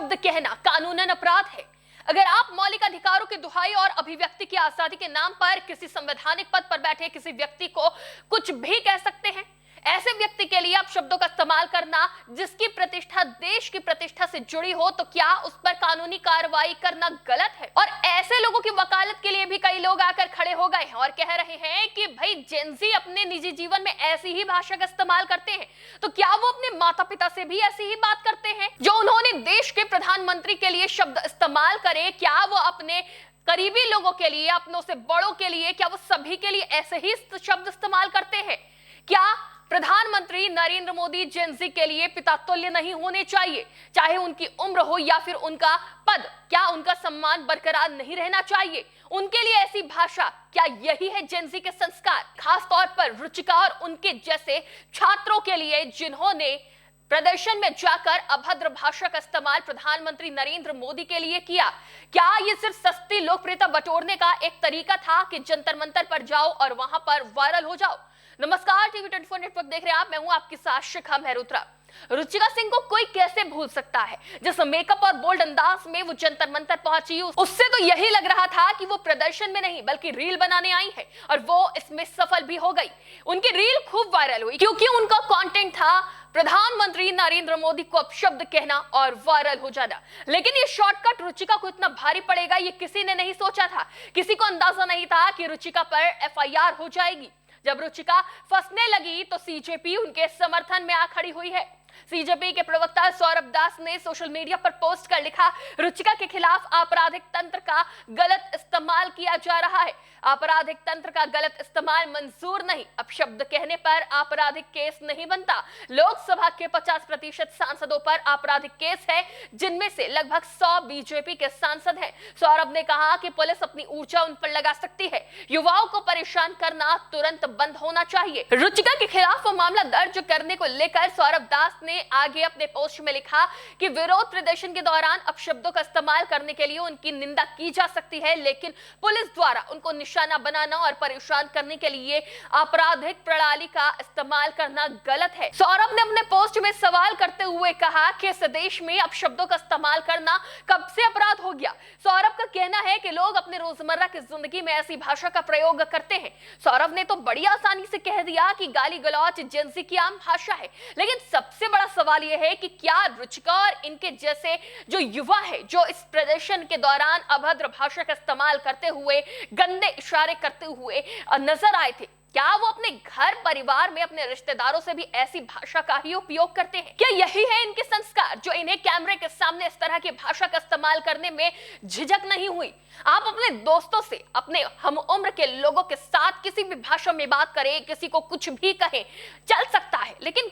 अपशब्द कहना कानूनन अपराध है। अगर आप मौलिक अधिकारों की दुहाई और अभिव्यक्ति की आजादी के नाम पर किसी संवैधानिक पद पर बैठे किसी व्यक्ति को कुछ भी कह सकते हैं, ऐसे व्यक्ति के लिए अपशब्दों का इस्तेमाल करना जिसकी प्रतिष्ठा देश की प्रतिष्ठा से जुड़ी हो, तो क्या उस पर कानूनी कार्रवाई करना गलत है? और ऐसे लोगों की वकालत के लिए भी कई लोग आकर खड़े हो गए हैं और कह रहे हैं कि भाई जेनजी अपने निजी जीवन में ऐसी ही भाषा का इस्तेमाल करते हैं, तो क्या वो अपने माता पिता से भी ऐसी ही बात करते हैं? जो उन्होंने देश के प्रधानमंत्री के लिए शब्द इस्तेमाल करे, क्या वो अपने करीबी लोगों के लिए, अपनों से बड़ों के लिए, क्या वो सभी के लिए ऐसे ही शब्द इस्तेमाल करते हैं? क्या प्रधानमंत्री नरेंद्र मोदी जेनजी के लिए पिता तुल्य नहीं होने चाहिए? चाहे उनकी उम्र हो या फिर उनका पद, क्या उनका सम्मान बरकरार नहीं रहना चाहिए? उनके लिए ऐसी भाषा, क्या यही है जेनजी के संस्कार? खास तौर पर रुचिका और उनके जैसे छात्रों के लिए जिन्होंने प्रदर्शन में जाकर अभद्र भाषा का इस्तेमाल प्रधानमंत्री नरेंद्र मोदी के लिए किया, क्या ये सिर्फ सस्ती लोकप्रियता बटोरने का एक तरीका था कि जंतर मंतर पर जाओ और वहां पर वायरल हो जाओ? नमस्कार, टीवी 24 नेटवर्क देख रहे हैं आप, मैं हूं आपके साथ शिखा मेहरोत्रा। रुचिका सिंह को कोई कैसे भूल सकता है? जिस मेकअप और बोल्ड अंदाज में वो जंतर मंतर पहुंची, उससे तो यही लग रहा था कि वो प्रदर्शन में नहीं बल्कि रील बनाने आई है, और वो इसमें सफल भी हो गई। उनकी रील खूब वायरल हुई क्योंकि उनका कंटेंट था प्रधानमंत्री नरेंद्र मोदी को अपशब्द कहना और वायरल हो जाना। लेकिन ये शॉर्टकट रुचिका को इतना भारी पड़ेगा, ये किसी ने नहीं सोचा था। किसी को अंदाजा नहीं था कि रुचिका पर एफआईआर हो जाएगी। जब रुचिका फंसने लगी तो सीजेपी उनके समर्थन में आ खड़ी हुई है। सीजेपी के प्रवक्ता सौरभ दास ने सोशल मीडिया पर पोस्ट कर लिखा, रुचिका के खिलाफ आपराधिक तंत्र का गलत इस्तेमाल किया जा रहा है। आपराधिक तंत्र का गलत इस्तेमाल मंजूर नहीं। अपशब्द कहने पर आपराधिक केस नहीं बनता। लोकसभा के 50% सांसदों पर आपराधिक केस है, जिनमें से लगभग 100 बीजेपी के सांसद हैं। सौरभ ने कहा कि पुलिस अपनी ऊर्जा उन पर लगा सकती है। युवाओं को परेशान करना तुरंत बंद होना चाहिए। रुचिका के खिलाफ मामला दर्ज करने को लेकर सौरभ दास ने आगे अपने पोस्ट में लिखा कि विरोध प्रदर्शन के दौरान अपशब्दों का इस्तेमाल करने के लिए उनकी निंदा की जा सकती है, लेकिन पुलिस द्वारा उनको निशाना बनाना और परेशान करने के लिए आपराधिक प्रणाली का इस्तेमाल करना गलत है। सौरभ ने अपने पोस्ट में सवाल करते हुए कहा कि इस देश में अपशब्दों का इस्तेमाल करना कब से अपराध हो गया? सौरभ का कहना है कि लोग अपने रोजमर्रा की जिंदगी में ऐसी भाषा का प्रयोग करते हैं। सौरभ ने तो बड़ी आसानी से कह दिया कि गाली गलौज जेनजी की आम भाषा है, लेकिन सबसे बड़ा सवाल यह है कि क्या रुचिका और इनके जैसे जो युवा है, जो इस प्रदर्शन के दौरान अभद्र भाषा का इस्तेमाल करते हुए, गंदे इशारे करते हुए नजर आए थे, क्या वो अपने घर परिवार में अपने रिश्तेदारों से भी ऐसी भाषा का ही उपयोग करते हैं? क्या यही है इनके संस्कार जो इन्हें कैमरे के सामने इस तरह की भाषा का इस्तेमाल करने में झिझक नहीं हुई? आप अपने दोस्तों से, अपने हम उम्र के लोगों के साथ किसी भी भाषा में बात करें, किसी को कुछ भी कहें, चल सकता है, लेकिन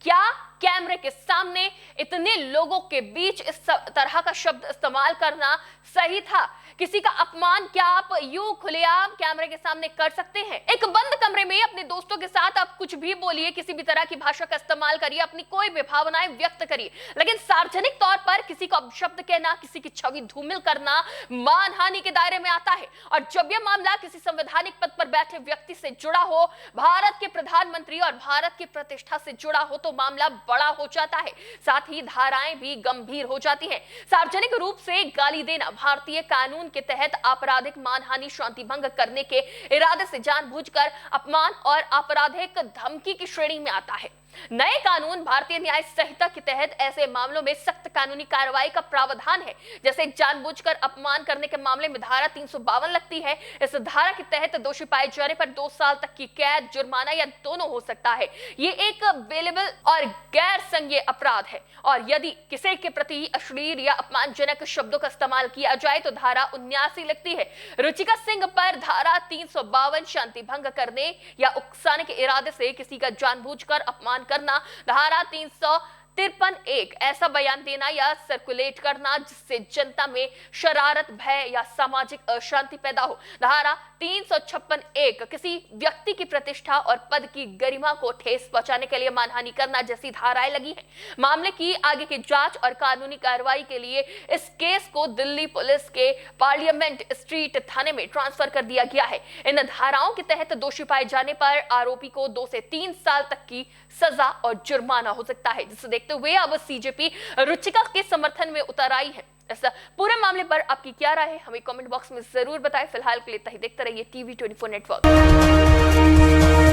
क्या कैमरे के सामने इतने लोगों के बीच इस तरह का शब्द इस्तेमाल करना सही था? किसी का अपमान क्या आप यूं खुलेआम कैमरे के सामने कर सकते हैं? एक बंद कमरे में अपने दोस्तों के साथ आप कुछ भी बोलिए, किसी भी तरह की भाषा का इस्तेमाल करिए, अपनी कोई भी भावनाएं व्यक्त करिए, लेकिन सार्वजनिक तौर पर किसी को अपशब्द कहना, किसी की छवि धूमिल करना मानहानि के दायरे में आता है। और जब यह मामला किसी संवैधानिक पद पर बैठे व्यक्ति से जुड़ा हो, भारत के प्रधानमंत्री और भारत की प्रतिष्ठा से जुड़ा हो, तो मामला बड़ा हो जाता है, साथ ही धाराएं भी गंभीर हो जाती हैं। सार्वजनिक रूप से गाली देना भारतीय कानून के तहत आपराधिक मानहानि, शांति भंग करने के इरादे से जानबूझकर अपमान और आपराधिक धमकी की श्रेणी में आता है। नए कानून भारतीय न्याय संहिता के तहत ऐसे मामलों में सख्त कानूनी कार्रवाई का प्रावधान है। जैसे जानबूझकर अपमान करने के मामले में धारा 352 लगती है। इस धारा के तहत दोषी पाए जाने पर 2 साल तक की कैद, जुर्माना या दोनों हो सकता है। ये एक बेलेबल और गैर संज्ञेय अपराध है, और यदि किसी के प्रति अश्लील या अपमानजनक शब्दों का इस्तेमाल किया जाए तो धारा 79 लगती है। रुचिका सिंह पर धारा 352 शांति भंग करने या उकसाने के इरादे से किसी का जानबूझकर अपमान करना, धारा 353(1) ऐसा बयान देना या सर्कुलेट करना जिससे जनता में शरारत, भय या सामाजिक अशांति पैदा हो, धारा 356(1) किसी व्यक्ति की प्रतिष्ठा और पद की गरिमा को ठेस पहुंचाने के लिए मानहानि करना जैसी धाराएं लगी हैं। मामले की आगे की जांच और कानूनी कार्रवाई के लिए इस केस को दिल्ली पुलिस के पार्लियामेंट स्ट्रीट थाने में ट्रांसफर कर दिया गया है। इन धाराओं के तहत दोषी पाए जाने पर आरोपी को 2 से 3 साल तक की सजा और जुर्माना हो सकता है, जिसे देखते हुए अब सीजेपी रुचिका के समर्थन में उतर आई है। इस पूरे मामले पर आपकी क्या राय है, हमें कमेंट बॉक्स में जरूर बताएं। फिलहाल के लिए देखते रहिए TV24 नेटवर्क।